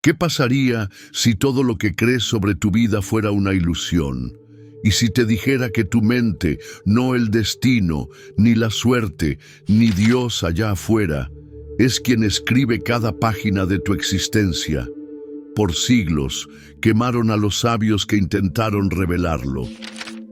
¿Qué pasaría si todo lo que crees sobre tu vida fuera una ilusión? Y si te dijera que tu mente, no el destino, ni la suerte, ni Dios allá afuera, es quien escribe cada página de tu existencia. Por siglos quemaron a los sabios que intentaron revelarlo.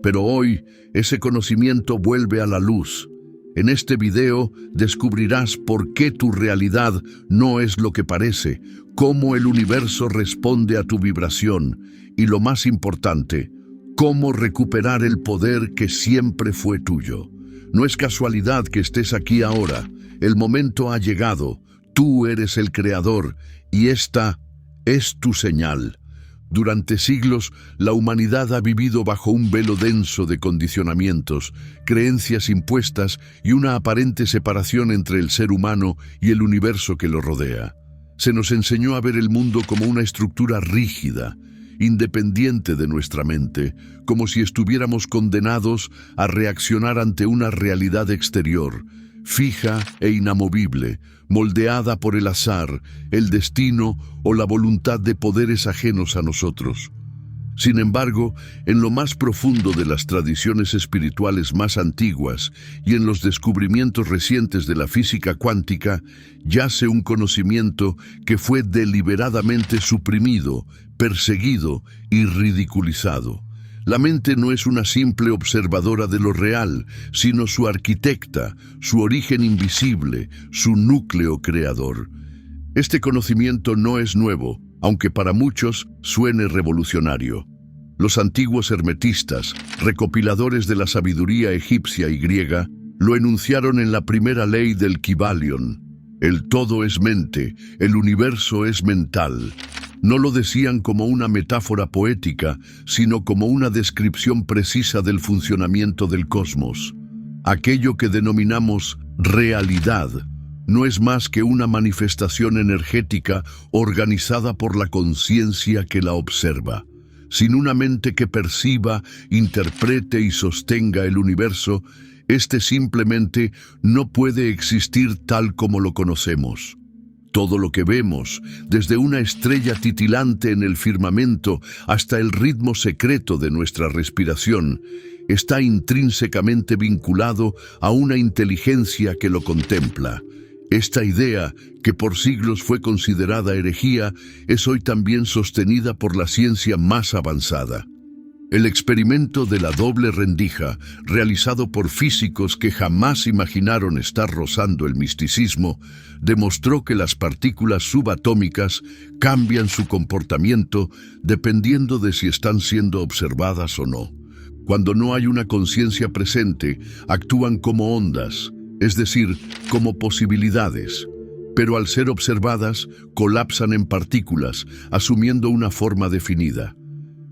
Pero hoy ese conocimiento vuelve a la luz. En este video descubrirás por qué tu realidad no es lo que parece, cómo el universo responde a tu vibración y, lo más importante, cómo recuperar el poder que siempre fue tuyo. No es casualidad que estés aquí ahora. El momento ha llegado. Tú eres el creador y esta es tu señal. Durante siglos, la humanidad ha vivido bajo un velo denso de condicionamientos, creencias impuestas y una aparente separación entre el ser humano y el universo que lo rodea. Se nos enseñó a ver el mundo como una estructura rígida, independiente de nuestra mente, como si estuviéramos condenados a reaccionar ante una realidad exterior, fija e inamovible, moldeada por el azar, el destino o la voluntad de poderes ajenos a nosotros. Sin embargo, en lo más profundo de las tradiciones espirituales más antiguas y en los descubrimientos recientes de la física cuántica, yace un conocimiento que fue deliberadamente suprimido, perseguido y ridiculizado. La mente no es una simple observadora de lo real, sino su arquitecta, su origen invisible, su núcleo creador. Este conocimiento no es nuevo, aunque para muchos suene revolucionario. Los antiguos hermetistas, recopiladores de la sabiduría egipcia y griega, lo enunciaron en la primera ley del Kybalion. El todo es mente, el universo es mental. No lo decían como una metáfora poética, sino como una descripción precisa del funcionamiento del cosmos. Aquello que denominamos realidad no es más que una manifestación energética organizada por la conciencia que la observa. Sin una mente que perciba, interprete y sostenga el universo, este simplemente no puede existir tal como lo conocemos. Todo lo que vemos, desde una estrella titilante en el firmamento hasta el ritmo secreto de nuestra respiración, está intrínsecamente vinculado a una inteligencia que lo contempla. Esta idea, que por siglos fue considerada herejía, es hoy también sostenida por la ciencia más avanzada. El experimento de la doble rendija, realizado por físicos que jamás imaginaron estar rozando el misticismo, demostró que las partículas subatómicas cambian su comportamiento dependiendo de si están siendo observadas o no. Cuando no hay una conciencia presente, actúan como ondas, es decir, como posibilidades. Pero al ser observadas, colapsan en partículas, asumiendo una forma definida.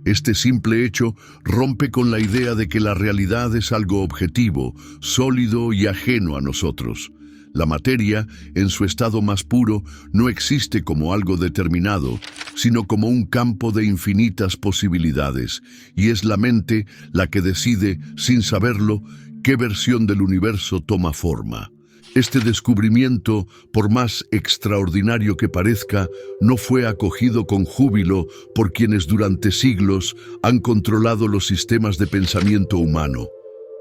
Este simple hecho rompe con la idea de que la realidad es algo objetivo, sólido y ajeno a nosotros. La materia, en su estado más puro, no existe como algo determinado, sino como un campo de infinitas posibilidades, y es la mente la que decide, sin saberlo, qué versión del universo toma forma. Este descubrimiento, por más extraordinario que parezca, no fue acogido con júbilo por quienes durante siglos han controlado los sistemas de pensamiento humano.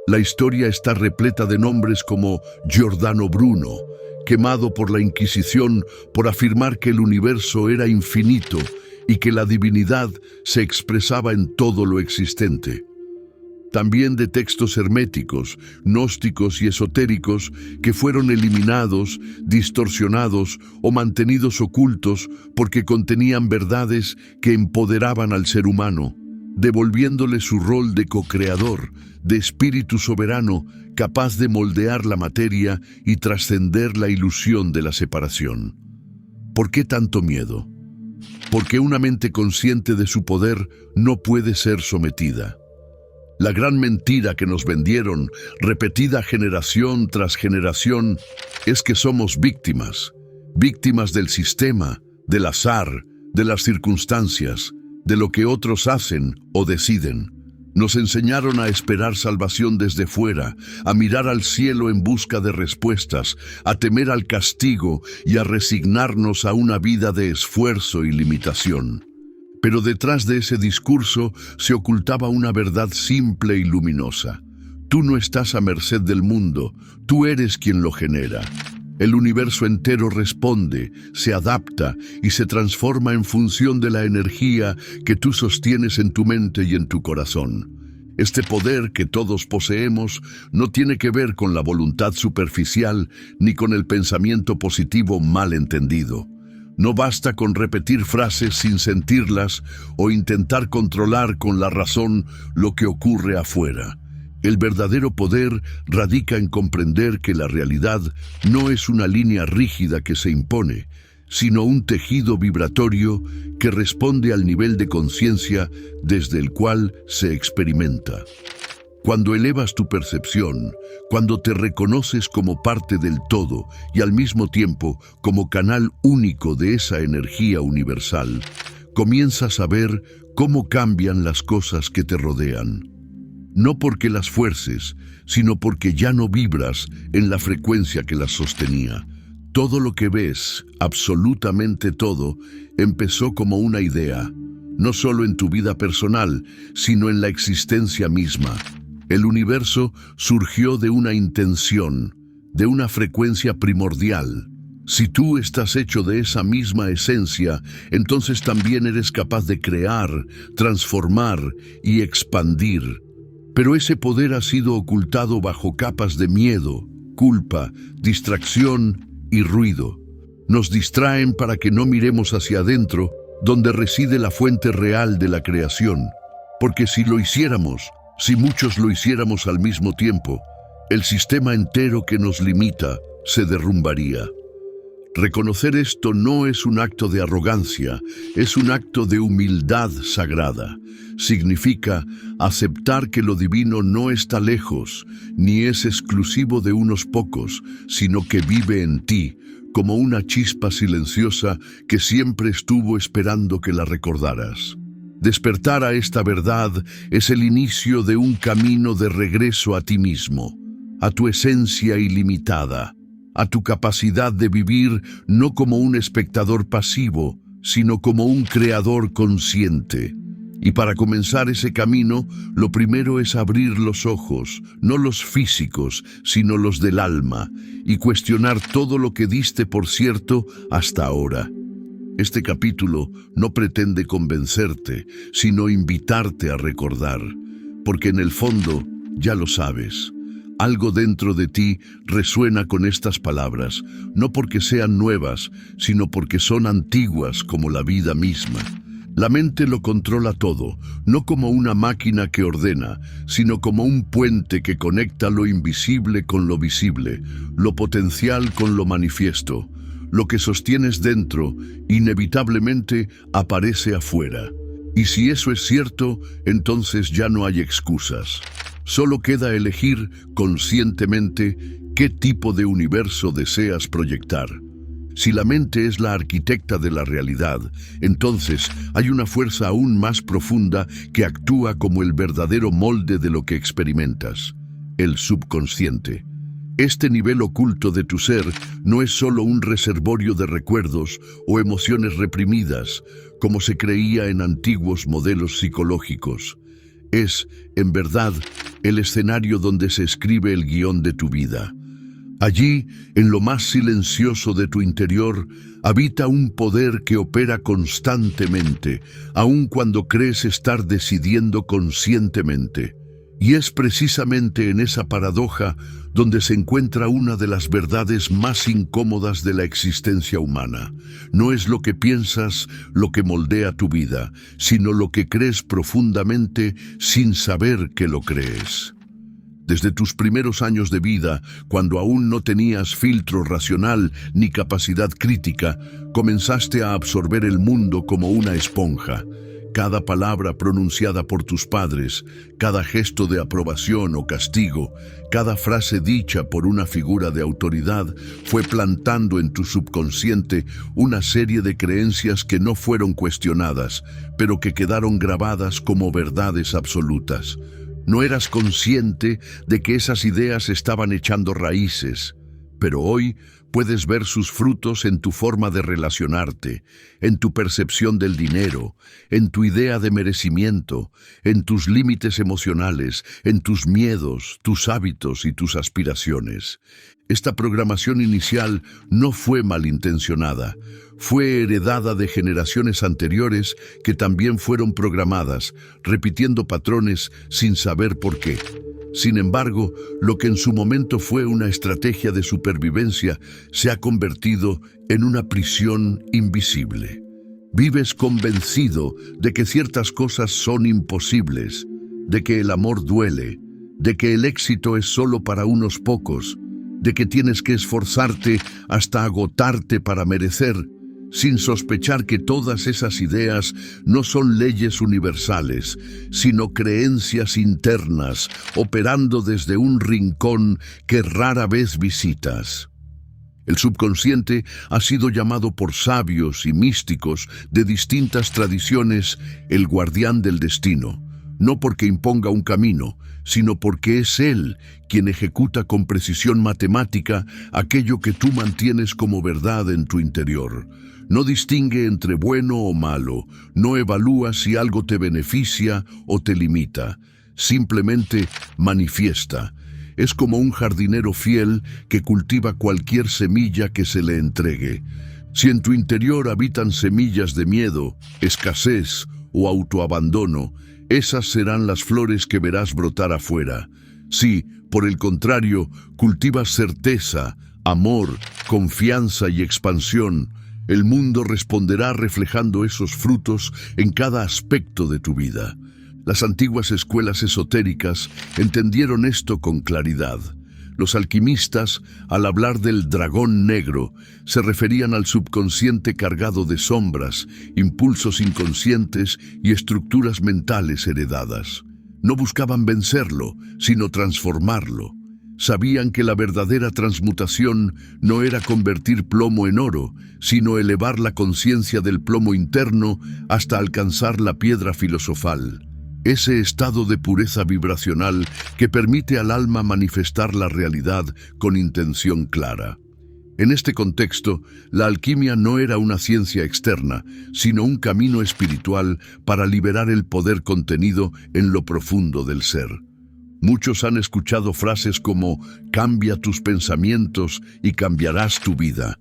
La historia está repleta de nombres como Giordano Bruno, quemado por la Inquisición por afirmar que el universo era infinito y que la divinidad se expresaba en todo lo existente. También de textos herméticos, gnósticos y esotéricos que fueron eliminados, distorsionados o mantenidos ocultos porque contenían verdades que empoderaban al ser humano, devolviéndole su rol de co-creador, de espíritu soberano, capaz de moldear la materia y trascender la ilusión de la separación. ¿Por qué tanto miedo? Porque una mente consciente de su poder no puede ser sometida. La gran mentira que nos vendieron, repetida generación tras generación, es que somos víctimas del sistema, del azar, de las circunstancias, de lo que otros hacen o deciden. Nos enseñaron a esperar salvación desde fuera, a mirar al cielo en busca de respuestas, a temer al castigo y a resignarnos a una vida de esfuerzo y limitación. Pero detrás de ese discurso se ocultaba una verdad simple y luminosa. Tú no estás a merced del mundo, tú eres quien lo genera. El universo entero responde, se adapta y se transforma en función de la energía que tú sostienes en tu mente y en tu corazón. Este poder que todos poseemos no tiene que ver con la voluntad superficial ni con el pensamiento positivo mal entendido. No basta con repetir frases sin sentirlas o intentar controlar con la razón lo que ocurre afuera. El verdadero poder radica en comprender que la realidad no es una línea rígida que se impone, sino un tejido vibratorio que responde al nivel de conciencia desde el cual se experimenta. Cuando elevas tu percepción, cuando te reconoces como parte del todo y al mismo tiempo como canal único de esa energía universal, comienzas a ver cómo cambian las cosas que te rodean. No porque las fuerces, sino porque ya no vibras en la frecuencia que las sostenía. Todo lo que ves, absolutamente todo, empezó como una idea, no solo en tu vida personal, sino en la existencia misma. El universo surgió de una intención, de una frecuencia primordial. Si tú estás hecho de esa misma esencia, entonces también eres capaz de crear, transformar y expandir. Pero ese poder ha sido ocultado bajo capas de miedo, culpa, distracción y ruido. Nos distraen para que no miremos hacia adentro, donde reside la fuente real de la creación. Porque si lo hiciéramos, si muchos lo hiciéramos al mismo tiempo, el sistema entero que nos limita se derrumbaría. Reconocer esto no es un acto de arrogancia, es un acto de humildad sagrada. Significa aceptar que lo divino no está lejos, ni es exclusivo de unos pocos, sino que vive en ti, como una chispa silenciosa que siempre estuvo esperando que la recordaras. Despertar a esta verdad es el inicio de un camino de regreso a ti mismo, a tu esencia ilimitada, a tu capacidad de vivir no como un espectador pasivo, sino como un creador consciente. Y para comenzar ese camino, lo primero es abrir los ojos, no los físicos, sino los del alma, y cuestionar todo lo que diste por cierto hasta ahora. Este capítulo no pretende convencerte, sino invitarte a recordar, porque en el fondo ya lo sabes. Algo dentro de ti resuena con estas palabras, no porque sean nuevas, sino porque son antiguas como la vida misma. La mente lo controla todo, no como una máquina que ordena, sino como un puente que conecta lo invisible con lo visible, lo potencial con lo manifiesto. Lo que sostienes dentro, inevitablemente, aparece afuera. Y si eso es cierto, entonces ya no hay excusas. Solo queda elegir conscientemente qué tipo de universo deseas proyectar. Si la mente es la arquitecta de la realidad, entonces hay una fuerza aún más profunda que actúa como el verdadero molde de lo que experimentas, el subconsciente. Este nivel oculto de tu ser no es solo un reservorio de recuerdos o emociones reprimidas, como se creía en antiguos modelos psicológicos. Es, en verdad, el escenario donde se escribe el guión de tu vida. Allí, en lo más silencioso de tu interior, habita un poder que opera constantemente, aun cuando crees estar decidiendo conscientemente. Y es precisamente en esa paradoja donde se encuentra una de las verdades más incómodas de la existencia humana. No es lo que piensas lo que moldea tu vida, sino lo que crees profundamente sin saber que lo crees. Desde tus primeros años de vida, cuando aún no tenías filtro racional ni capacidad crítica, comenzaste a absorber el mundo como una esponja. Cada palabra pronunciada por tus padres, cada gesto de aprobación o castigo, cada frase dicha por una figura de autoridad fue plantando en tu subconsciente una serie de creencias que no fueron cuestionadas, pero que quedaron grabadas como verdades absolutas. No eras consciente de que esas ideas estaban echando raíces, pero hoy puedes ver sus frutos en tu forma de relacionarte, en tu percepción del dinero, en tu idea de merecimiento, en tus límites emocionales, en tus miedos, tus hábitos y tus aspiraciones. Esta programación inicial no fue malintencionada, fue heredada de generaciones anteriores que también fueron programadas, repitiendo patrones sin saber por qué. Sin embargo, lo que en su momento fue una estrategia de supervivencia se ha convertido en una prisión invisible. Vives convencido de que ciertas cosas son imposibles, de que el amor duele, de que el éxito es solo para unos pocos, de que tienes que esforzarte hasta agotarte para merecer, sin sospechar que todas esas ideas no son leyes universales, sino creencias internas, operando desde un rincón que rara vez visitas. El subconsciente ha sido llamado por sabios y místicos de distintas tradiciones el guardián del destino, no porque imponga un camino, sino porque es él quien ejecuta con precisión matemática aquello que tú mantienes como verdad en tu interior. No distingue entre bueno o malo, no evalúa si algo te beneficia o te limita, simplemente manifiesta. Es como un jardinero fiel que cultiva cualquier semilla que se le entregue. Si en tu interior habitan semillas de miedo, escasez o autoabandono, esas serán las flores que verás brotar afuera. Si, por el contrario, cultivas certeza, amor, confianza y expansión, el mundo responderá reflejando esos frutos en cada aspecto de tu vida. Las antiguas escuelas esotéricas entendieron esto con claridad. Los alquimistas, al hablar del dragón negro, se referían al subconsciente cargado de sombras, impulsos inconscientes y estructuras mentales heredadas. No buscaban vencerlo, sino transformarlo. Sabían que la verdadera transmutación no era convertir plomo en oro, sino elevar la conciencia del plomo interno hasta alcanzar la piedra filosofal. Ese estado de pureza vibracional que permite al alma manifestar la realidad con intención clara. En este contexto, la alquimia no era una ciencia externa, sino un camino espiritual para liberar el poder contenido en lo profundo del ser. Muchos han escuchado frases como «cambia tus pensamientos y cambiarás tu vida».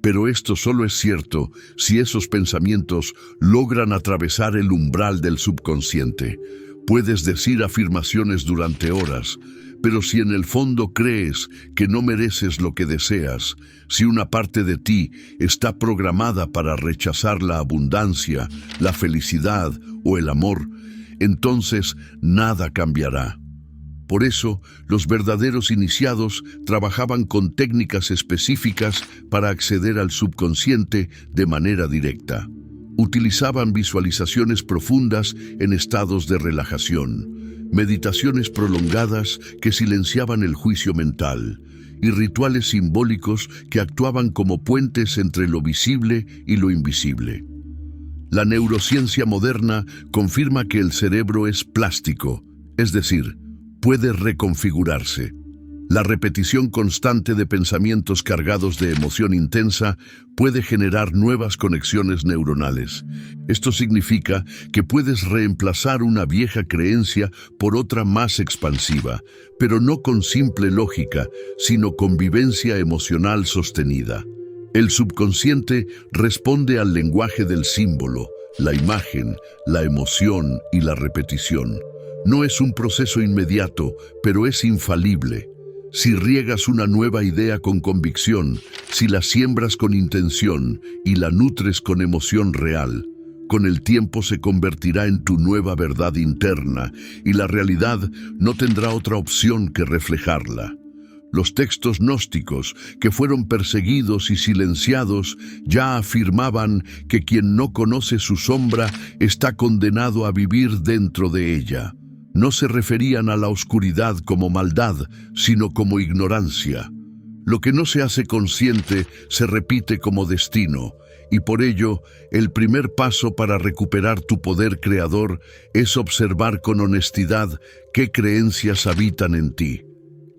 Pero esto solo es cierto si esos pensamientos logran atravesar el umbral del subconsciente. Puedes decir afirmaciones durante horas, pero si en el fondo crees que no mereces lo que deseas, si una parte de ti está programada para rechazar la abundancia, la felicidad o el amor, entonces nada cambiará. Por eso, los verdaderos iniciados trabajaban con técnicas específicas para acceder al subconsciente de manera directa. Utilizaban visualizaciones profundas en estados de relajación, meditaciones prolongadas que silenciaban el juicio mental, y rituales simbólicos que actuaban como puentes entre lo visible y lo invisible. La neurociencia moderna confirma que el cerebro es plástico, es decir, puede reconfigurarse. La repetición constante de pensamientos cargados de emoción intensa puede generar nuevas conexiones neuronales. Esto significa que puedes reemplazar una vieja creencia por otra más expansiva, pero no con simple lógica, sino con vivencia emocional sostenida. El subconsciente responde al lenguaje del símbolo, la imagen, la emoción y la repetición. No es un proceso inmediato, pero es infalible. Si riegas una nueva idea con convicción, si la siembras con intención y la nutres con emoción real, con el tiempo se convertirá en tu nueva verdad interna y la realidad no tendrá otra opción que reflejarla. Los textos gnósticos, que fueron perseguidos y silenciados, ya afirmaban que quien no conoce su sombra está condenado a vivir dentro de ella. No se referían a la oscuridad como maldad, sino como ignorancia. Lo que no se hace consciente se repite como destino, y por ello, el primer paso para recuperar tu poder creador es observar con honestidad qué creencias habitan en ti.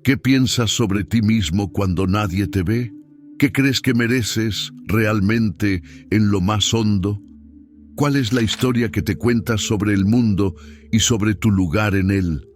¿Qué piensas sobre ti mismo cuando nadie te ve? ¿Qué crees que mereces realmente en lo más hondo? ¿Cuál es la historia que te cuentas sobre el mundo y sobre tu lugar en él?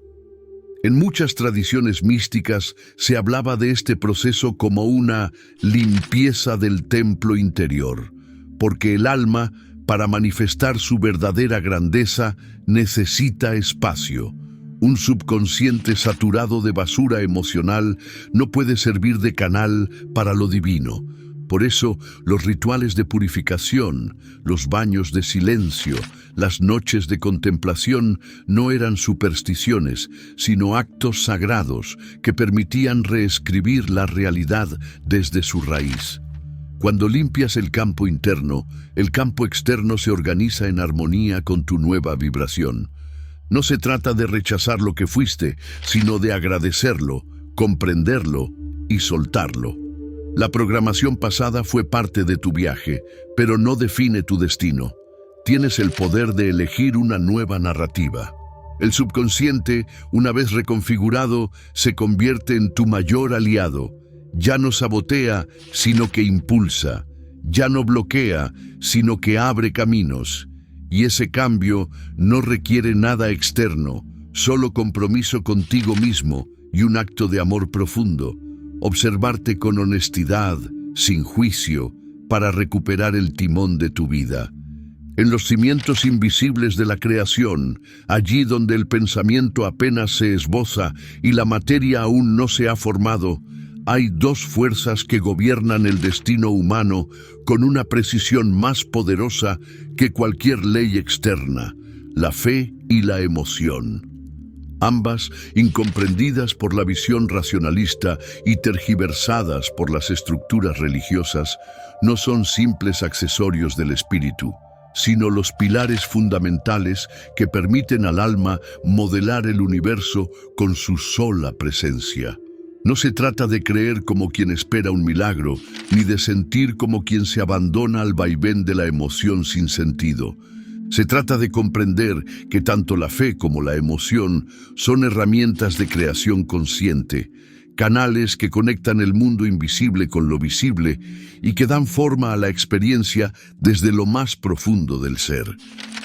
En muchas tradiciones místicas se hablaba de este proceso como una limpieza del templo interior, porque el alma, para manifestar su verdadera grandeza, necesita espacio. Un subconsciente saturado de basura emocional no puede servir de canal para lo divino. Por eso, los rituales de purificación, los baños de silencio, las noches de contemplación no eran supersticiones, sino actos sagrados que permitían reescribir la realidad desde su raíz. Cuando limpias el campo interno, el campo externo se organiza en armonía con tu nueva vibración. No se trata de rechazar lo que fuiste, sino de agradecerlo, comprenderlo y soltarlo. La programación pasada fue parte de tu viaje, pero no define tu destino. Tienes el poder de elegir una nueva narrativa. El subconsciente, una vez reconfigurado, se convierte en tu mayor aliado. Ya no sabotea, sino que impulsa. Ya no bloquea, sino que abre caminos. Y ese cambio no requiere nada externo, solo compromiso contigo mismo y un acto de amor profundo. Observarte con honestidad, sin juicio, para recuperar el timón de tu vida. En los cimientos invisibles de la creación, allí donde el pensamiento apenas se esboza y la materia aún no se ha formado, hay dos fuerzas que gobiernan el destino humano con una precisión más poderosa que cualquier ley externa: la fe y la emoción. Ambas, incomprendidas por la visión racionalista y tergiversadas por las estructuras religiosas, no son simples accesorios del espíritu, sino los pilares fundamentales que permiten al alma modelar el universo con su sola presencia. No se trata de creer como quien espera un milagro, ni de sentir como quien se abandona al vaivén de la emoción sin sentido. Se trata de comprender que tanto la fe como la emoción son herramientas de creación consciente, canales que conectan el mundo invisible con lo visible y que dan forma a la experiencia desde lo más profundo del ser.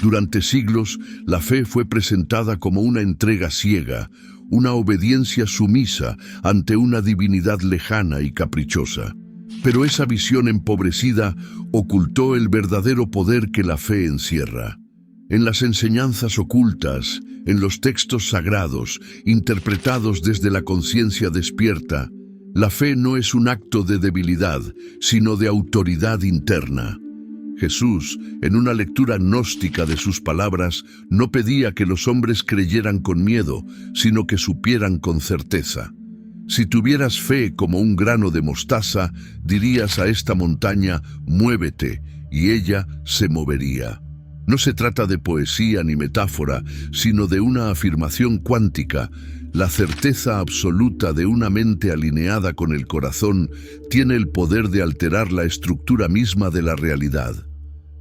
Durante siglos, la fe fue presentada como una entrega ciega, una obediencia sumisa ante una divinidad lejana y caprichosa. Pero esa visión empobrecida ocultó el verdadero poder que la fe encierra. En las enseñanzas ocultas, en los textos sagrados, interpretados desde la conciencia despierta, la fe no es un acto de debilidad, sino de autoridad interna. Jesús, en una lectura gnóstica de sus palabras, no pedía que los hombres creyeran con miedo, sino que supieran con certeza. Si tuvieras fe como un grano de mostaza, dirías a esta montaña: muévete, y ella se movería. No se trata de poesía ni metáfora, sino de una afirmación cuántica. La certeza absoluta de una mente alineada con el corazón tiene el poder de alterar la estructura misma de la realidad.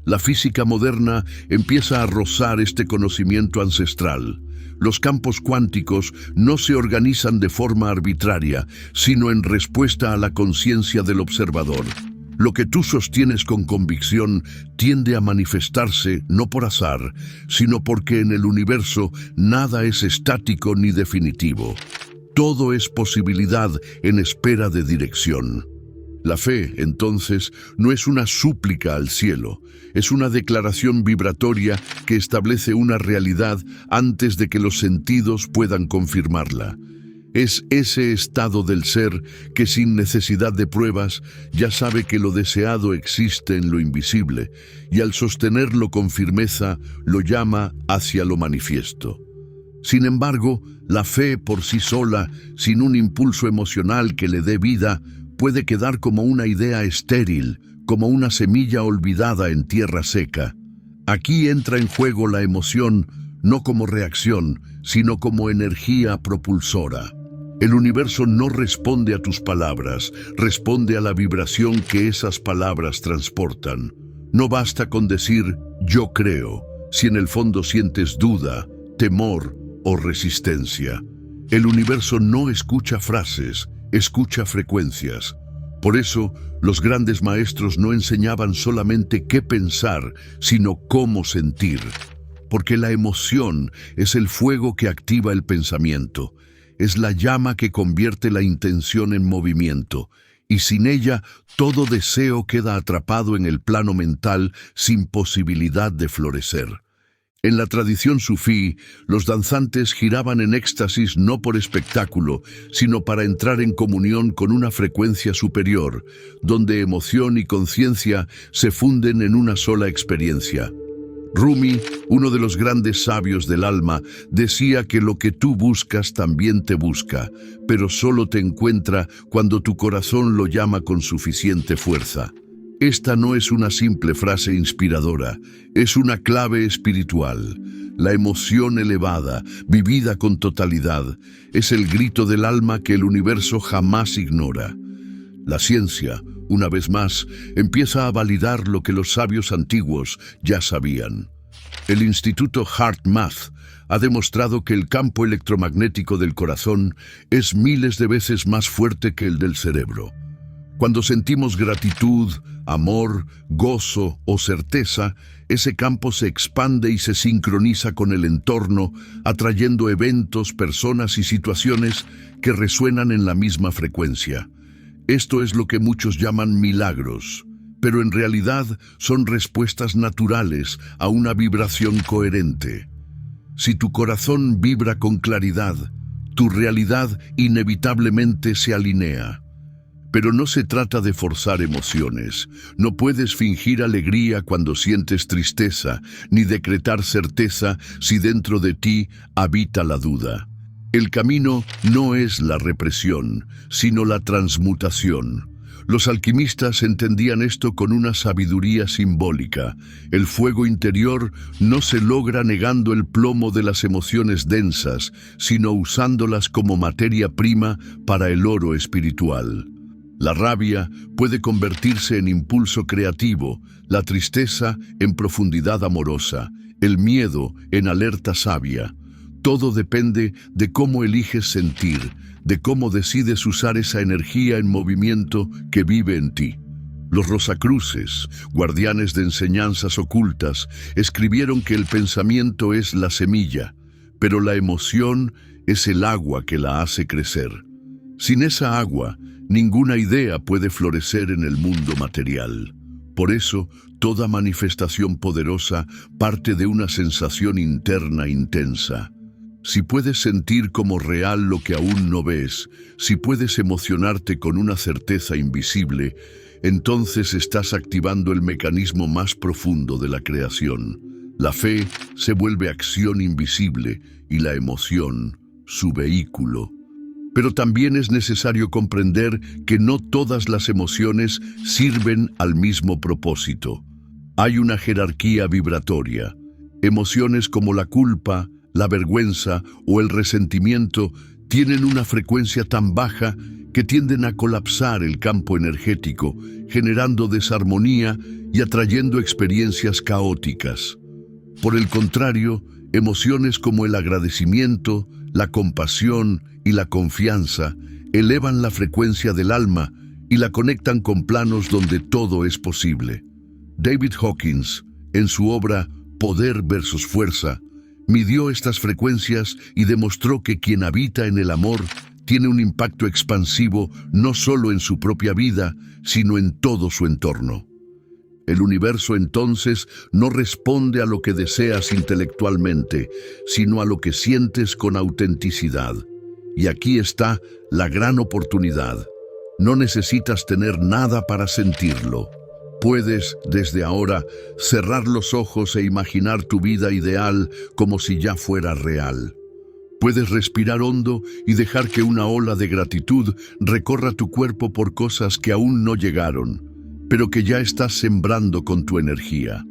La física moderna empieza a rozar este conocimiento ancestral. Los campos cuánticos no se organizan de forma arbitraria, sino en respuesta a la conciencia del observador. Lo que tú sostienes con convicción tiende a manifestarse no por azar, sino porque en el universo nada es estático ni definitivo. Todo es posibilidad en espera de dirección. La fe, entonces, no es una súplica al cielo, es una declaración vibratoria que establece una realidad antes de que los sentidos puedan confirmarla. Es ese estado del ser que, sin necesidad de pruebas, ya sabe que lo deseado existe en lo invisible, y al sostenerlo con firmeza, lo llama hacia lo manifiesto. Sin embargo, la fe por sí sola, sin un impulso emocional que le dé vida, puede quedar como una idea estéril, como una semilla olvidada en tierra seca. Aquí entra en juego la emoción, no como reacción, sino como energía propulsora. El universo no responde a tus palabras, responde a la vibración que esas palabras transportan. No basta con decir «yo creo», si en el fondo sientes duda, temor o resistencia. El universo no escucha frases, escucha frecuencias. Por eso, los grandes maestros no enseñaban solamente qué pensar, sino cómo sentir. Porque la emoción es el fuego que activa el pensamiento, es la llama que convierte la intención en movimiento, y sin ella todo deseo queda atrapado en el plano mental sin posibilidad de florecer. En la tradición sufí, los danzantes giraban en éxtasis no por espectáculo, sino para entrar en comunión con una frecuencia superior, donde emoción y conciencia se funden en una sola experiencia. Rumi, uno de los grandes sabios del alma, decía que lo que tú buscas también te busca, pero solo te encuentra cuando tu corazón lo llama con suficiente fuerza. Esta no es una simple frase inspiradora, es una clave espiritual. La emoción elevada, vivida con totalidad, es el grito del alma que el universo jamás ignora. La ciencia, una vez más, empieza a validar lo que los sabios antiguos ya sabían. El Instituto HeartMath ha demostrado que el campo electromagnético del corazón es miles de veces más fuerte que el del cerebro. Cuando sentimos gratitud, amor, gozo o certeza, ese campo se expande y se sincroniza con el entorno, atrayendo eventos, personas y situaciones que resuenan en la misma frecuencia. Esto es lo que muchos llaman milagros, pero en realidad son respuestas naturales a una vibración coherente. Si tu corazón vibra con claridad, tu realidad inevitablemente se alinea. Pero no se trata de forzar emociones. No puedes fingir alegría cuando sientes tristeza, ni decretar certeza si dentro de ti habita la duda. El camino no es la represión, sino la transmutación. Los alquimistas entendían esto con una sabiduría simbólica. El fuego interior no se logra negando el plomo de las emociones densas, sino usándolas como materia prima para el oro espiritual. La rabia puede convertirse en impulso creativo, la tristeza en profundidad amorosa, el miedo en alerta sabia. Todo depende de cómo eliges sentir, de cómo decides usar esa energía en movimiento que vive en ti. Los Rosacruces, guardianes de enseñanzas ocultas, escribieron que el pensamiento es la semilla, pero la emoción es el agua que la hace crecer. Sin esa agua, ninguna idea puede florecer en el mundo material. Por eso, toda manifestación poderosa parte de una sensación interna intensa. Si puedes sentir como real lo que aún no ves, si puedes emocionarte con una certeza invisible, entonces estás activando el mecanismo más profundo de la creación. La fe se vuelve acción invisible y la emoción, su vehículo. Pero también es necesario comprender que no todas las emociones sirven al mismo propósito. Hay una jerarquía vibratoria. Emociones como la culpa, la vergüenza o el resentimiento tienen una frecuencia tan baja que tienden a colapsar el campo energético, generando desarmonía y atrayendo experiencias caóticas. Por el contrario, emociones como el agradecimiento, la compasión y la confianza elevan la frecuencia del alma y la conectan con planos donde todo es posible. David Hawkins, en su obra Poder versus Fuerza, midió estas frecuencias y demostró que quien habita en el amor tiene un impacto expansivo no solo en su propia vida, sino en todo su entorno. El universo entonces no responde a lo que deseas intelectualmente, sino a lo que sientes con autenticidad. Y aquí está la gran oportunidad. No necesitas tener nada para sentirlo. Puedes, desde ahora, cerrar los ojos e imaginar tu vida ideal como si ya fuera real. Puedes respirar hondo y dejar que una ola de gratitud recorra tu cuerpo por cosas que aún no llegaron, pero que ya estás sembrando con tu energía.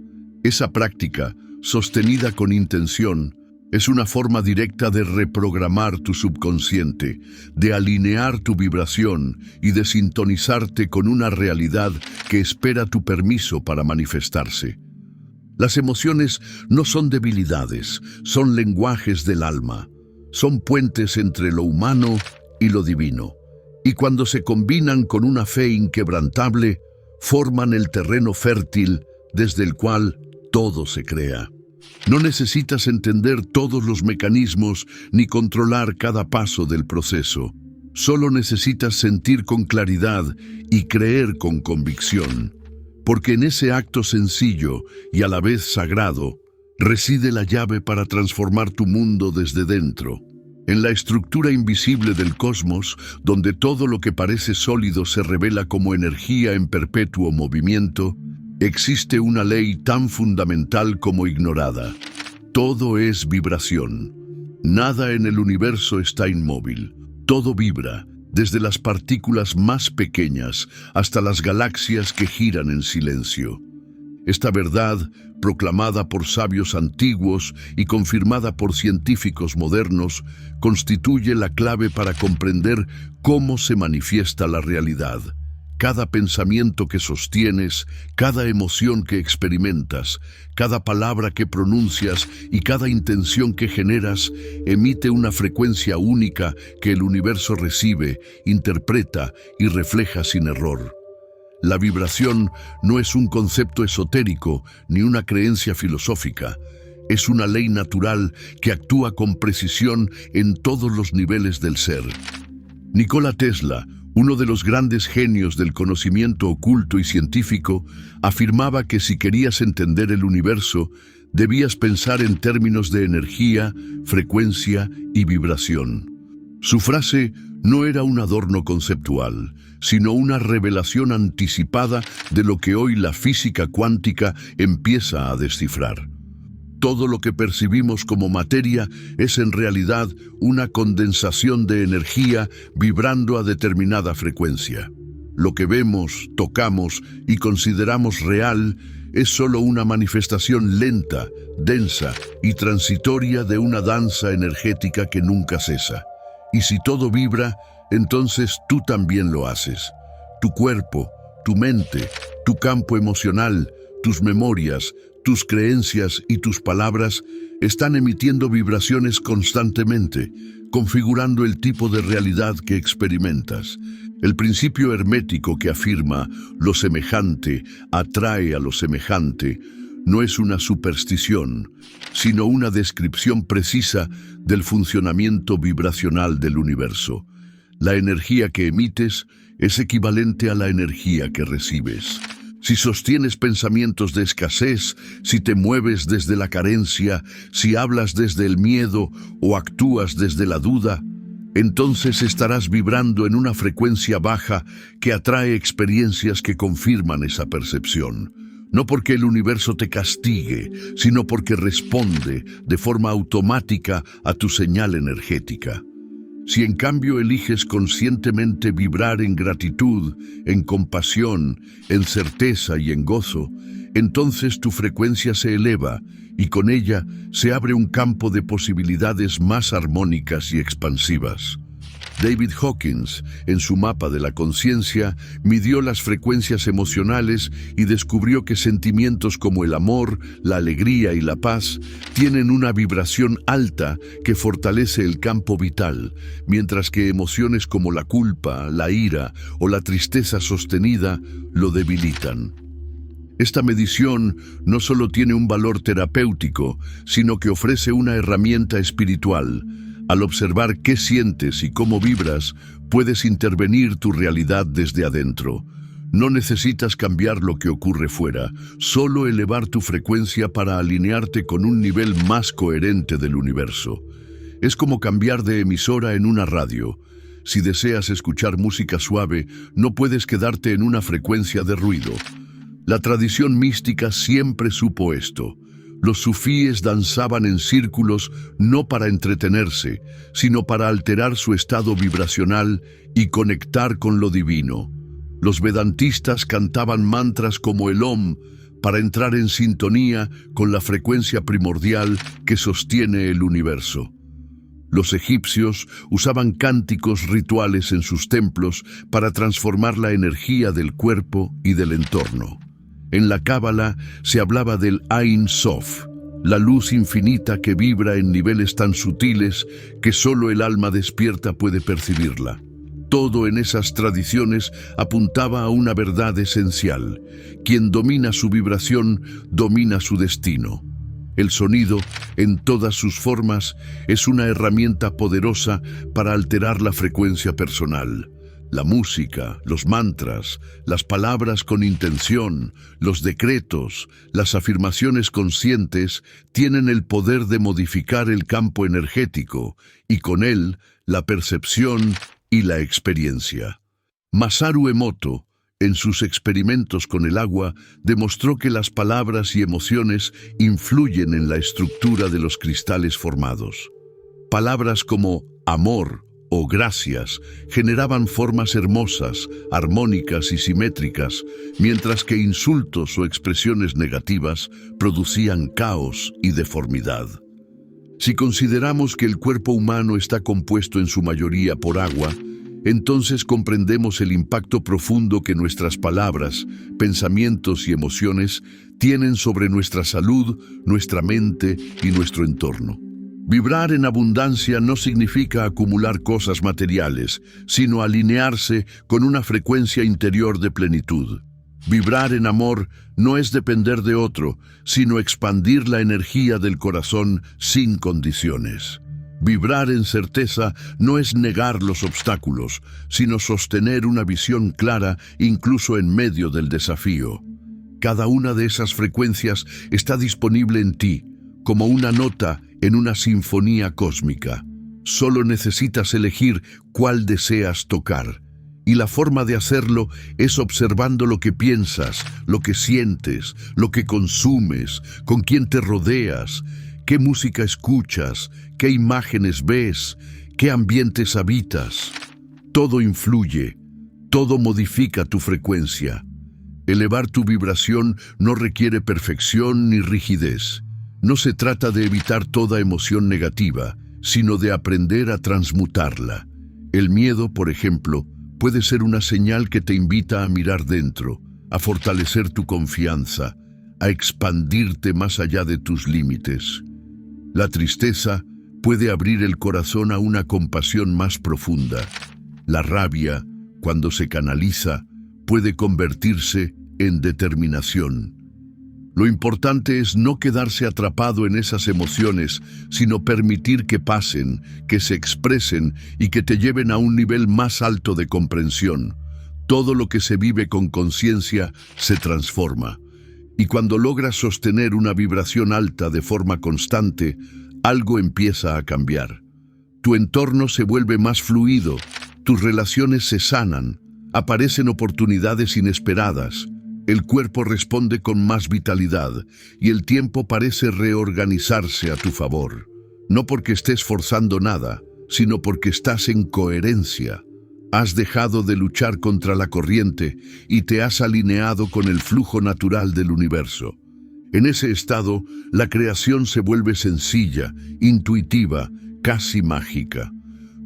Esa práctica, sostenida con intención, es una forma directa de reprogramar tu subconsciente, de alinear tu vibración y de sintonizarte con una realidad que espera tu permiso para manifestarse. Las emociones no son debilidades, son lenguajes del alma. Son puentes entre lo humano y lo divino. Y cuando se combinan con una fe inquebrantable, forman el terreno fértil desde el cual todo se crea. No necesitas entender todos los mecanismos ni controlar cada paso del proceso. Solo necesitas sentir con claridad y creer con convicción. Porque en ese acto sencillo y a la vez sagrado, reside la llave para transformar tu mundo desde dentro. En la estructura invisible del cosmos, donde todo lo que parece sólido se revela como energía en perpetuo movimiento, existe una ley tan fundamental como ignorada. Todo es vibración. Nada en el universo está inmóvil. Todo vibra, desde las partículas más pequeñas hasta las galaxias que giran en silencio. Esta verdad, proclamada por sabios antiguos y confirmada por científicos modernos, constituye la clave para comprender cómo se manifiesta la realidad. Cada pensamiento que sostienes, cada emoción que experimentas, cada palabra que pronuncias y cada intención que generas emite una frecuencia única que el universo recibe, interpreta y refleja sin error. La vibración no es un concepto esotérico ni una creencia filosófica. Es una ley natural que actúa con precisión en todos los niveles del ser. Nikola Tesla, uno de los grandes genios del conocimiento oculto y científico, afirmaba que si querías entender el universo, debías pensar en términos de energía, frecuencia y vibración. Su frase no era un adorno conceptual, sino una revelación anticipada de lo que hoy la física cuántica empieza a descifrar. Todo lo que percibimos como materia es en realidad una condensación de energía vibrando a determinada frecuencia. Lo que vemos, tocamos y consideramos real es solo una manifestación lenta, densa y transitoria de una danza energética que nunca cesa. Y si todo vibra, entonces tú también lo haces. Tu cuerpo, tu mente, tu campo emocional, tus memorias, tus creencias y tus palabras están emitiendo vibraciones constantemente, configurando el tipo de realidad que experimentas. El principio hermético que afirma lo semejante atrae a lo semejante no es una superstición, sino una descripción precisa del funcionamiento vibracional del universo. La energía que emites es equivalente a la energía que recibes. Si sostienes pensamientos de escasez, si te mueves desde la carencia, si hablas desde el miedo o actúas desde la duda, entonces estarás vibrando en una frecuencia baja que atrae experiencias que confirman esa percepción. No porque el universo te castigue, sino porque responde de forma automática a tu señal energética. Si en cambio eliges conscientemente vibrar en gratitud, en compasión, en certeza y en gozo, entonces tu frecuencia se eleva y con ella se abre un campo de posibilidades más armónicas y expansivas. David Hawkins, en su mapa de la conciencia, midió las frecuencias emocionales y descubrió que sentimientos como el amor, la alegría y la paz tienen una vibración alta que fortalece el campo vital, mientras que emociones como la culpa, la ira o la tristeza sostenida lo debilitan. Esta medición no solo tiene un valor terapéutico, sino que ofrece una herramienta espiritual. Al observar qué sientes y cómo vibras, puedes intervenir tu realidad desde adentro. No necesitas cambiar lo que ocurre fuera, solo elevar tu frecuencia para alinearte con un nivel más coherente del universo. Es como cambiar de emisora en una radio. Si deseas escuchar música suave, no puedes quedarte en una frecuencia de ruido. La tradición mística siempre supo esto. Los sufíes danzaban en círculos no para entretenerse, sino para alterar su estado vibracional y conectar con lo divino. Los vedantistas cantaban mantras como el Om para entrar en sintonía con la frecuencia primordial que sostiene el universo. Los egipcios usaban cánticos rituales en sus templos para transformar la energía del cuerpo y del entorno. En la Cábala se hablaba del Ein Sof, la luz infinita que vibra en niveles tan sutiles que solo el alma despierta puede percibirla. Todo en esas tradiciones apuntaba a una verdad esencial: quien domina su vibración, domina su destino. El sonido, en todas sus formas, es una herramienta poderosa para alterar la frecuencia personal. La música, los mantras, las palabras con intención, los decretos, las afirmaciones conscientes tienen el poder de modificar el campo energético y con él la percepción y la experiencia. Masaru Emoto, en sus experimentos con el agua, demostró que las palabras y emociones influyen en la estructura de los cristales formados. Palabras como amor o gracias generaban formas hermosas, armónicas y simétricas, mientras que insultos o expresiones negativas producían caos y deformidad. Si consideramos que el cuerpo humano está compuesto en su mayoría por agua, entonces comprendemos el impacto profundo que nuestras palabras, pensamientos y emociones tienen sobre nuestra salud, nuestra mente y nuestro entorno. Vibrar en abundancia no significa acumular cosas materiales, sino alinearse con una frecuencia interior de plenitud. Vibrar en amor no es depender de otro, sino expandir la energía del corazón sin condiciones. Vibrar en certeza no es negar los obstáculos, sino sostener una visión clara incluso en medio del desafío. Cada una de esas frecuencias está disponible en ti, como una nota en una sinfonía cósmica. Solo necesitas elegir cuál deseas tocar. Y la forma de hacerlo es observando lo que piensas, lo que sientes, lo que consumes, con quién te rodeas, qué música escuchas, qué imágenes ves, qué ambientes habitas. Todo influye, todo modifica tu frecuencia. Elevar tu vibración no requiere perfección ni rigidez. No se trata de evitar toda emoción negativa, sino de aprender a transmutarla. El miedo, por ejemplo, puede ser una señal que te invita a mirar dentro, a fortalecer tu confianza, a expandirte más allá de tus límites. La tristeza puede abrir el corazón a una compasión más profunda. La rabia, cuando se canaliza, puede convertirse en determinación. Lo importante es no quedarse atrapado en esas emociones, sino permitir que pasen, que se expresen y que te lleven a un nivel más alto de comprensión. Todo lo que se vive con conciencia se transforma. Y cuando logras sostener una vibración alta de forma constante, algo empieza a cambiar. Tu entorno se vuelve más fluido, tus relaciones se sanan, aparecen oportunidades inesperadas, el cuerpo responde con más vitalidad y el tiempo parece reorganizarse a tu favor. No porque estés forzando nada, sino porque estás en coherencia. Has dejado de luchar contra la corriente y te has alineado con el flujo natural del universo. En ese estado, la creación se vuelve sencilla, intuitiva, casi mágica.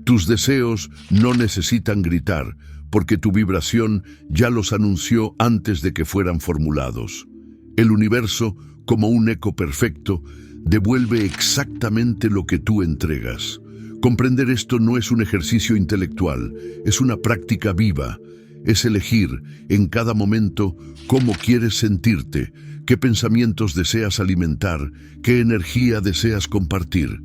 Tus deseos no necesitan gritar, porque tu vibración ya los anunció antes de que fueran formulados. El universo, como un eco perfecto, devuelve exactamente lo que tú entregas. Comprender esto no es un ejercicio intelectual, es una práctica viva. Es elegir en cada momento cómo quieres sentirte, qué pensamientos deseas alimentar, qué energía deseas compartir.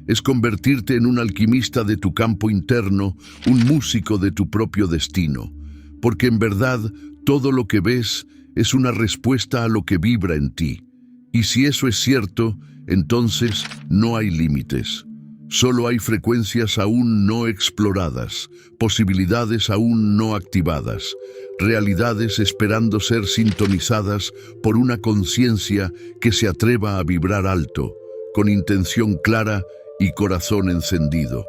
Es convertirte en un alquimista de tu campo interno, un músico de tu propio destino. Porque en verdad, todo lo que ves es una respuesta a lo que vibra en ti. Y si eso es cierto, entonces no hay límites. Solo hay frecuencias aún no exploradas, posibilidades aún no activadas, realidades esperando ser sintonizadas por una conciencia que se atreva a vibrar alto, con intención clara y corazón encendido.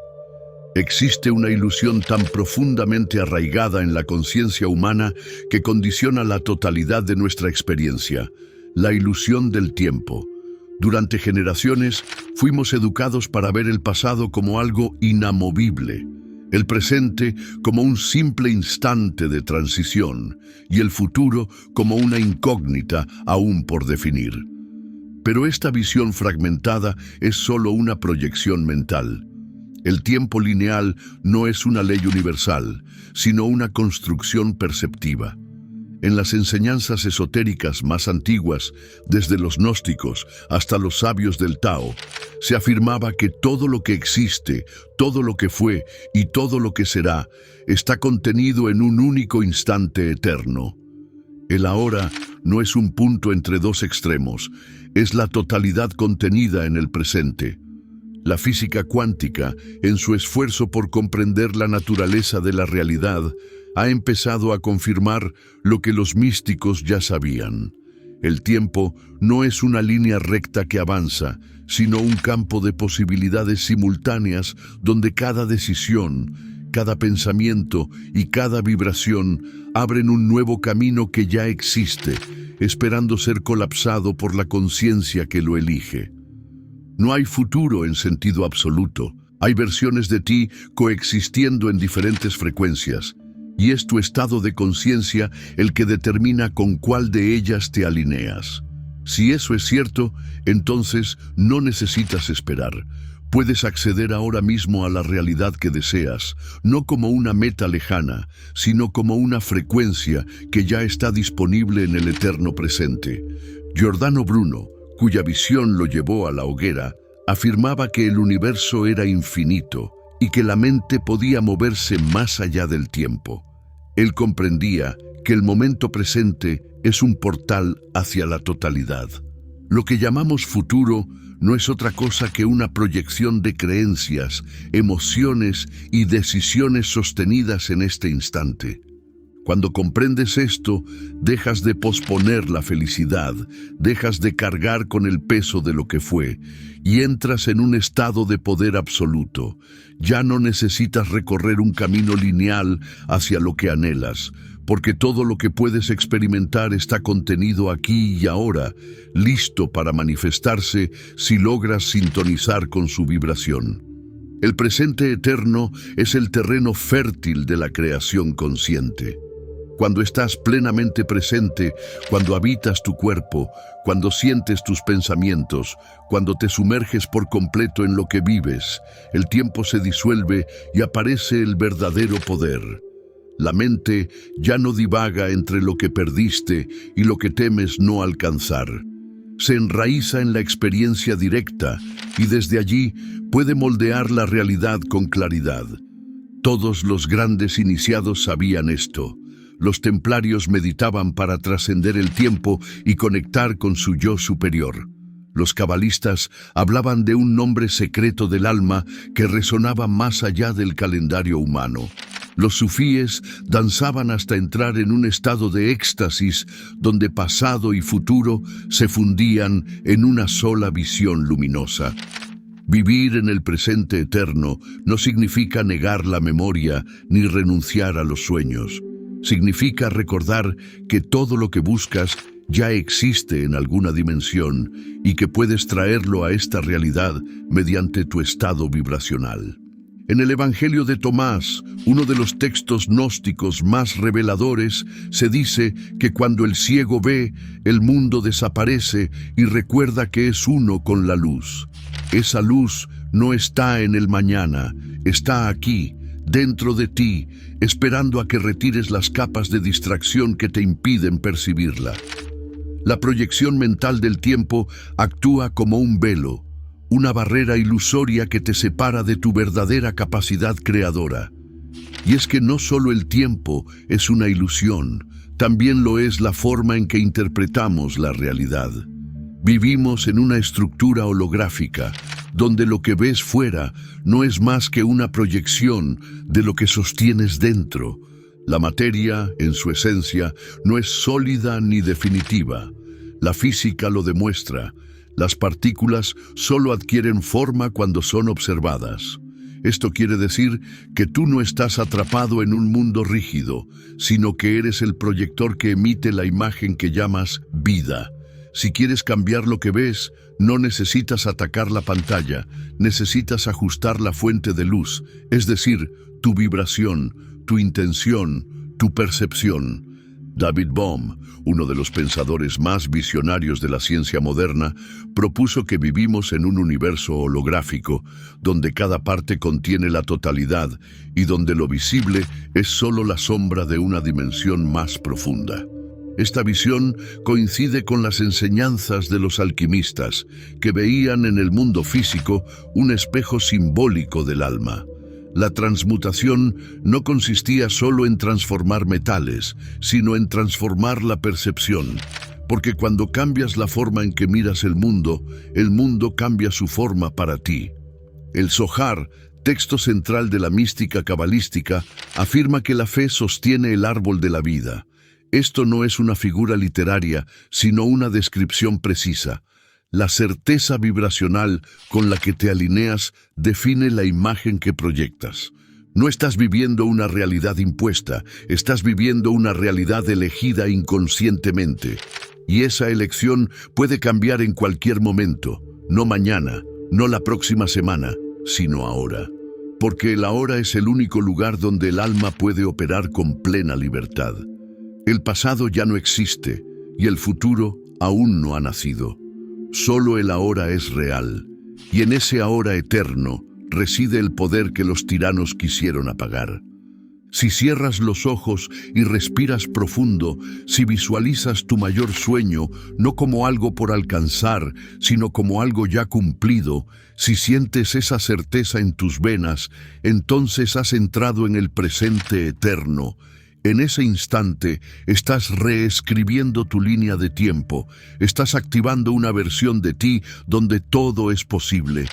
Existe una ilusión tan profundamente arraigada en la conciencia humana que condiciona la totalidad de nuestra experiencia, la ilusión del tiempo. Durante generaciones fuimos educados para ver el pasado como algo inamovible, el presente como un simple instante de transición y el futuro como una incógnita aún por definir. Pero esta visión fragmentada es solo una proyección mental. El tiempo lineal no es una ley universal, sino una construcción perceptiva. En las enseñanzas esotéricas más antiguas, desde los gnósticos hasta los sabios del Tao, se afirmaba que todo lo que existe, todo lo que fue y todo lo que será, está contenido en un único instante eterno. El ahora no es un punto entre dos extremos, es la totalidad contenida en el presente. La física cuántica, en su esfuerzo por comprender la naturaleza de la realidad, ha empezado a confirmar lo que los místicos ya sabían. El tiempo no es una línea recta que avanza, sino un campo de posibilidades simultáneas donde cada decisión, cada pensamiento y cada vibración abren un nuevo camino que ya existe, esperando ser colapsado por la conciencia que lo elige. No hay futuro en sentido absoluto. Hay versiones de ti coexistiendo en diferentes frecuencias, y es tu estado de conciencia el que determina con cuál de ellas te alineas. Si eso es cierto, entonces no necesitas esperar. Puedes acceder ahora mismo a la realidad que deseas, no como una meta lejana, sino como una frecuencia que ya está disponible en el eterno presente. Giordano Bruno, cuya visión lo llevó a la hoguera, afirmaba que el universo era infinito y que la mente podía moverse más allá del tiempo. Él comprendía que el momento presente es un portal hacia la totalidad. Lo que llamamos futuro no es otra cosa que una proyección de creencias, emociones y decisiones sostenidas en este instante. Cuando comprendes esto, dejas de posponer la felicidad, dejas de cargar con el peso de lo que fue y entras en un estado de poder absoluto. Ya no necesitas recorrer un camino lineal hacia lo que anhelas, porque todo lo que puedes experimentar está contenido aquí y ahora, listo para manifestarse si logras sintonizar con su vibración. El presente eterno es el terreno fértil de la creación consciente. Cuando estás plenamente presente, cuando habitas tu cuerpo, cuando sientes tus pensamientos, cuando te sumerges por completo en lo que vives, el tiempo se disuelve y aparece el verdadero poder. La mente ya no divaga entre lo que perdiste y lo que temes no alcanzar. Se enraiza en la experiencia directa y desde allí puede moldear la realidad con claridad. Todos los grandes iniciados sabían esto. Los templarios meditaban para trascender el tiempo y conectar con su yo superior. Los cabalistas hablaban de un nombre secreto del alma que resonaba más allá del calendario humano. Los sufíes danzaban hasta entrar en un estado de éxtasis donde pasado y futuro se fundían en una sola visión luminosa. Vivir en el presente eterno no significa negar la memoria ni renunciar a los sueños. Significa recordar que todo lo que buscas ya existe en alguna dimensión y que puedes traerlo a esta realidad mediante tu estado vibracional. En el Evangelio de Tomás, uno de los textos gnósticos más reveladores, se dice que cuando el ciego ve, el mundo desaparece y recuerda que es uno con la luz. Esa luz no está en el mañana, está aquí, dentro de ti, esperando a que retires las capas de distracción que te impiden percibirla. La proyección mental del tiempo actúa como un velo, una barrera ilusoria que te separa de tu verdadera capacidad creadora. Y es que no solo el tiempo es una ilusión, también lo es la forma en que interpretamos la realidad. Vivimos en una estructura holográfica, donde lo que ves fuera no es más que una proyección de lo que sostienes dentro. La materia, en su esencia, no es sólida ni definitiva. La física lo demuestra. Las partículas solo adquieren forma cuando son observadas. Esto quiere decir que tú no estás atrapado en un mundo rígido, sino que eres el proyector que emite la imagen que llamas vida. Si quieres cambiar lo que ves, no necesitas atacar la pantalla, necesitas ajustar la fuente de luz, es decir, tu vibración, tu intención, tu percepción. David Bohm, uno de los pensadores más visionarios de la ciencia moderna, propuso que vivimos en un universo holográfico, donde cada parte contiene la totalidad y donde lo visible es solo la sombra de una dimensión más profunda. Esta visión coincide con las enseñanzas de los alquimistas, que veían en el mundo físico un espejo simbólico del alma. La transmutación no consistía solo en transformar metales, sino en transformar la percepción, porque cuando cambias la forma en que miras el mundo cambia su forma para ti. El Zohar, texto central de la mística cabalística, afirma que la fe sostiene el árbol de la vida. Esto no es una figura literaria, sino una descripción precisa. La certeza vibracional con la que te alineas define la imagen que proyectas. No estás viviendo una realidad impuesta, estás viviendo una realidad elegida inconscientemente. Y esa elección puede cambiar en cualquier momento, no mañana, no la próxima semana, sino ahora. Porque el ahora es el único lugar donde el alma puede operar con plena libertad. El pasado ya no existe y el futuro aún no ha nacido. Solo el ahora es real, y en ese ahora eterno reside el poder que los tiranos quisieron apagar. Si cierras los ojos y respiras profundo, si visualizas tu mayor sueño no como algo por alcanzar, sino como algo ya cumplido, si sientes esa certeza en tus venas, entonces has entrado en el presente eterno. En ese instante estás reescribiendo tu línea de tiempo, estás activando una versión de ti donde todo es posible.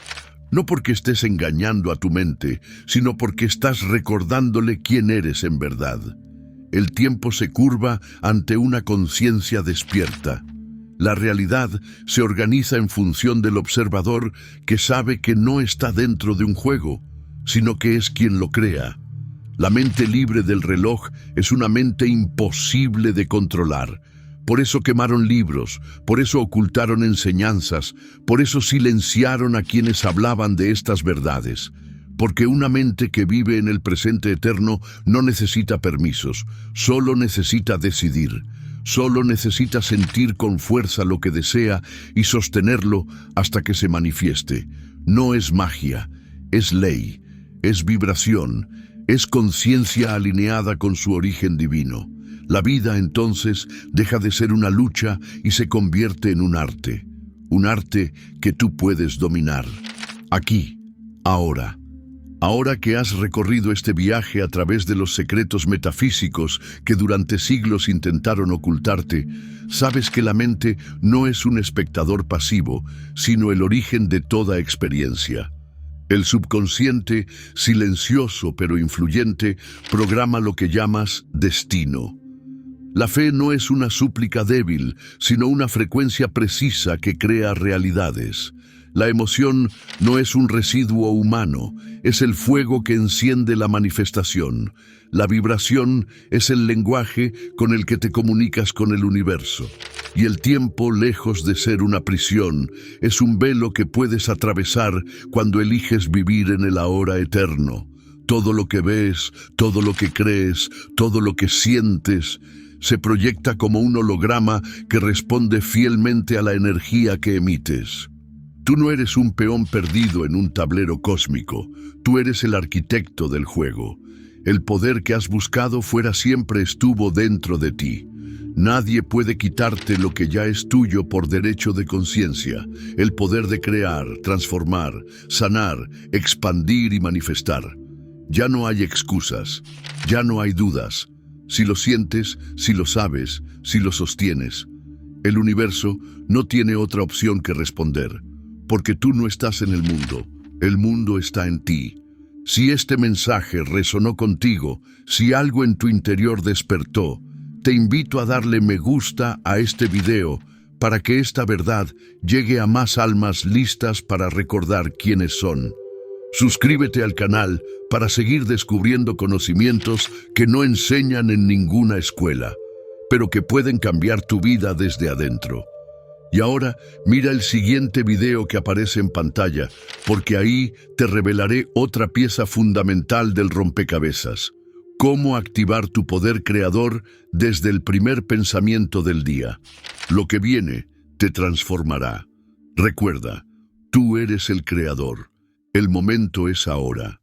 No porque estés engañando a tu mente, sino porque estás recordándole quién eres en verdad. El tiempo se curva ante una conciencia despierta. La realidad se organiza en función del observador que sabe que no está dentro de un juego, sino que es quien lo crea. La mente libre del reloj es una mente imposible de controlar. Por eso quemaron libros, por eso ocultaron enseñanzas, por eso silenciaron a quienes hablaban de estas verdades. Porque una mente que vive en el presente eterno no necesita permisos, solo necesita decidir. Solo necesita sentir con fuerza lo que desea y sostenerlo hasta que se manifieste. No es magia, es ley, es vibración, es conciencia alineada con su origen divino. La vida, entonces, deja de ser una lucha y se convierte en un arte que tú puedes dominar. Aquí, ahora. Ahora que has recorrido este viaje a través de los secretos metafísicos que durante siglos intentaron ocultarte, sabes que la mente no es un espectador pasivo, sino el origen de toda experiencia. El subconsciente, silencioso pero influyente, programa lo que llamas destino. La fe no es una súplica débil, sino una frecuencia precisa que crea realidades. La emoción no es un residuo humano, es el fuego que enciende la manifestación. La vibración es el lenguaje con el que te comunicas con el universo. Y el tiempo, lejos de ser una prisión, es un velo que puedes atravesar cuando eliges vivir en el ahora eterno. Todo lo que ves, todo lo que crees, todo lo que sientes, se proyecta como un holograma que responde fielmente a la energía que emites. Tú no eres un peón perdido en un tablero cósmico, tú eres el arquitecto del juego. El poder que has buscado fuera siempre estuvo dentro de ti. Nadie puede quitarte lo que ya es tuyo por derecho de conciencia, el poder de crear, transformar, sanar, expandir y manifestar. Ya no hay excusas, ya no hay dudas. Si lo sientes, si lo sabes, si lo sostienes. El universo no tiene otra opción que responder. porque tú no estás en el mundo está en ti. Si este mensaje resonó contigo, si algo en tu interior despertó, te invito a darle me gusta a este video para que esta verdad llegue a más almas listas para recordar quiénes son. Suscríbete al canal para seguir descubriendo conocimientos que no enseñan en ninguna escuela, pero que pueden cambiar tu vida desde adentro. Y ahora mira el siguiente video que aparece en pantalla, porque ahí te revelaré otra pieza fundamental del rompecabezas: cómo activar tu poder creador desde el primer pensamiento del día. Lo que viene te transformará. Recuerda, tú eres el creador. El momento es ahora.